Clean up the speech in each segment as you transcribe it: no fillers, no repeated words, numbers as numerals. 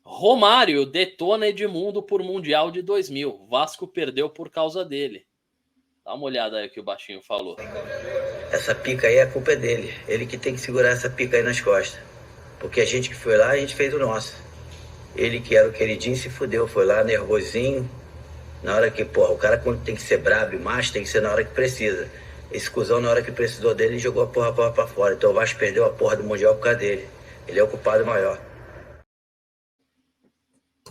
Romário detona Edmundo por Mundial de 2000. Vasco perdeu por causa dele. Dá uma olhada aí o que o baixinho falou. Essa pica aí, a culpa é dele. Ele que tem que segurar essa pica aí nas costas. Porque a gente que foi lá, a gente fez o nosso. Ele que era o queridinho se fudeu. Foi lá nervosinho. Na hora que, porra, o cara quando tem que ser brabo e macho, tem que ser na hora que precisa. Esse cuzão, na hora que precisou dele, jogou a porra pra fora. Então o Vasco perdeu a porra do Mundial por causa dele. Ele é o culpado maior.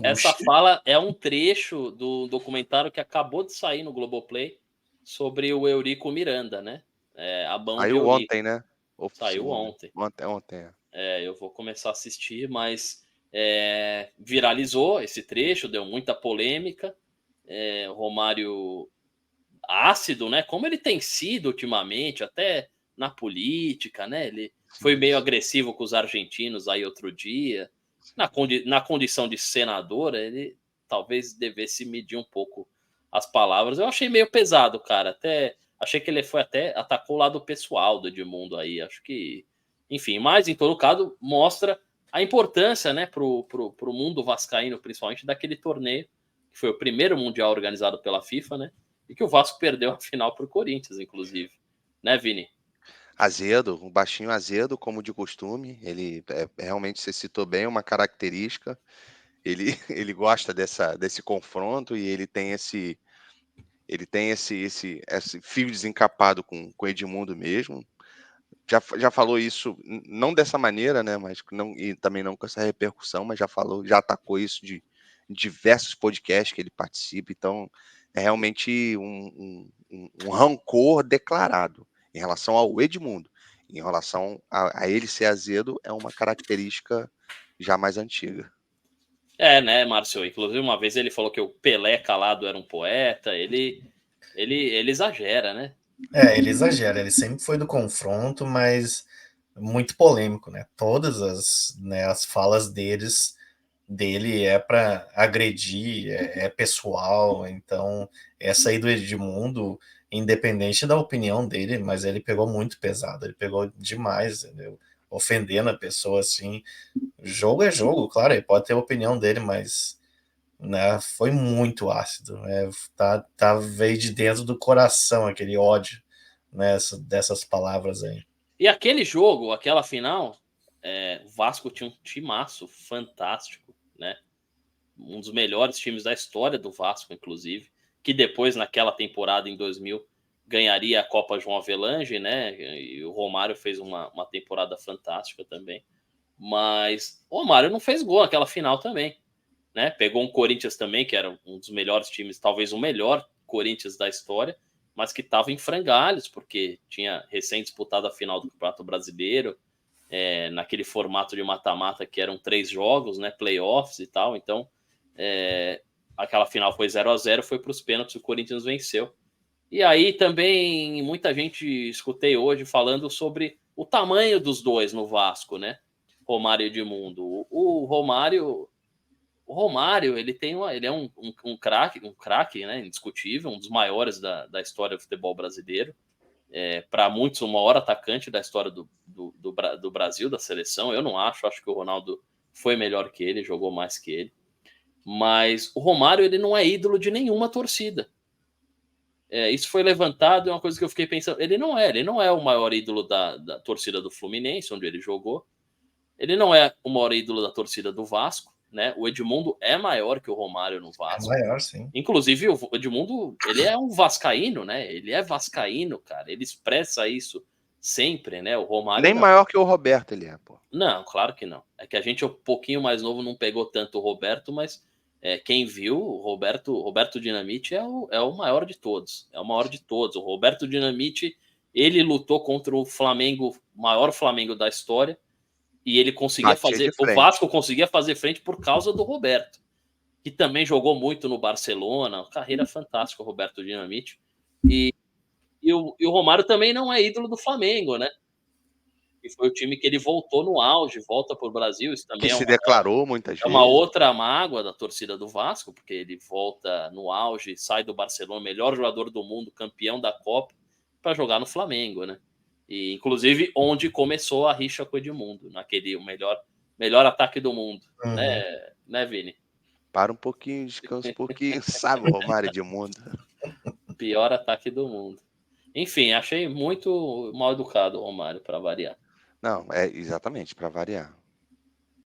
Essa Puxa. fala é um trecho do documentário que acabou de sair no Globoplay sobre o Eurico Miranda, né? A Bão de Saiu Eurico. ontem, né? Saiu Oficiou, né? ontem. Ontem. Eu vou começar a assistir, mas viralizou esse trecho, deu muita polêmica. Romário ácido, né? Como ele tem sido ultimamente, até na política, né? Ele foi meio agressivo com os argentinos aí outro dia. Na condição de senador, ele talvez devesse medir um pouco as palavras. Eu achei meio pesado, cara. Até achei que ele foi até atacou o lado pessoal do Edmundo aí. Acho que, enfim, mas em todo caso mostra a importância, né, pro mundo vascaíno, principalmente daquele torneio que foi o primeiro mundial organizado pela FIFA, né? E que o Vasco perdeu a final pro Corinthians, inclusive. Né, Vini? Azedo, um baixinho azedo, como de costume. Ele realmente você citou bem uma característica. Ele, ele gosta desse confronto e ele tem esse fio desencapado com o Edmundo mesmo. Já falou isso, não dessa maneira, né? Mas não, e também não com essa repercussão, mas já atacou isso de diversos podcasts que ele participa. Então, é realmente um rancor declarado em relação ao Edmundo. Em relação a ele ser azedo, é uma característica já mais antiga. Né, Márcio? Inclusive, uma vez ele falou que o Pelé calado era um poeta. Ele exagera, né? Ele exagera, ele sempre foi do confronto, mas muito polêmico, né? Todas as falas dele é para agredir, é pessoal, então essa aí do Edmundo, independente da opinião dele, mas ele pegou muito pesado, ele pegou demais, entendeu? Ofendendo a pessoa assim. Jogo é jogo, claro, ele pode ter a opinião dele, mas né, foi muito ácido, né? Veio de dentro do coração aquele ódio, né, dessas palavras aí. E aquele jogo, aquela final, o Vasco tinha um timaço fantástico, né? Um dos melhores times da história do Vasco, inclusive, que depois, naquela temporada em 2000, ganharia a Copa João Avelange, né? E o Romário fez uma temporada fantástica também. Mas o Romário não fez gol naquela final também, né? Pegou um Corinthians também, que era um dos melhores times, talvez o melhor Corinthians da história, mas que estava em frangalhos, porque tinha recém disputado a final do Campeonato Brasileiro, naquele formato de mata-mata que eram 3 jogos, né? Playoffs e tal. Então, aquela final foi 0-0, foi para os pênaltis, o Corinthians venceu. E aí também muita gente escutei hoje falando sobre o tamanho dos dois no Vasco, né? Romário e Edmundo. O Romário, ele é um craque, né? Indiscutível, um dos maiores da história do futebol brasileiro. Para muitos, o maior atacante da história do Brasil, da seleção. Eu não acho que o Ronaldo foi melhor que ele, jogou mais que ele. Mas o Romário, ele não é ídolo de nenhuma torcida. Isso foi levantado, é uma coisa que eu fiquei pensando. Ele não é o maior ídolo da torcida do Fluminense, onde ele jogou. Ele não é o maior ídolo da torcida do Vasco, né? O Edmundo é maior que o Romário no É Vasco. maior, sim. Inclusive, o Edmundo, ele é um vascaíno, né? Ele é vascaíno, cara. Ele expressa isso sempre, né? O Romário Nem não. maior que o Roberto ele é, pô. Não, claro que não. É que a gente é um pouquinho mais novo, não pegou tanto o Roberto, mas quem viu, o Roberto Dinamite é o maior de todos. É o maior de todos. O Roberto Dinamite, ele lutou contra o Flamengo, o maior Flamengo da história, e ele conseguia Batia de fazer. O frente. Vasco conseguia fazer frente por causa do Roberto, que também jogou muito no Barcelona. Carreira fantástica, o Roberto Dinamite. E o Romário também não é ídolo do Flamengo, né? E foi o time que ele voltou no auge, volta para o Brasil. Isso Que também se declarou muitas é uma vezes. outra mágoa da torcida do Vasco, porque ele volta no auge, sai do Barcelona, melhor jogador do mundo, campeão da Copa, para jogar no Flamengo, né? E inclusive onde começou a rixa com o Edmundo, naquele o melhor ataque do mundo, né? né, Vini? Para um pouquinho, descansa um pouquinho, sabe, Romário Edmundo. Pior ataque do mundo. Enfim, achei muito mal educado o Romário, para variar. Não, é exatamente, para variar.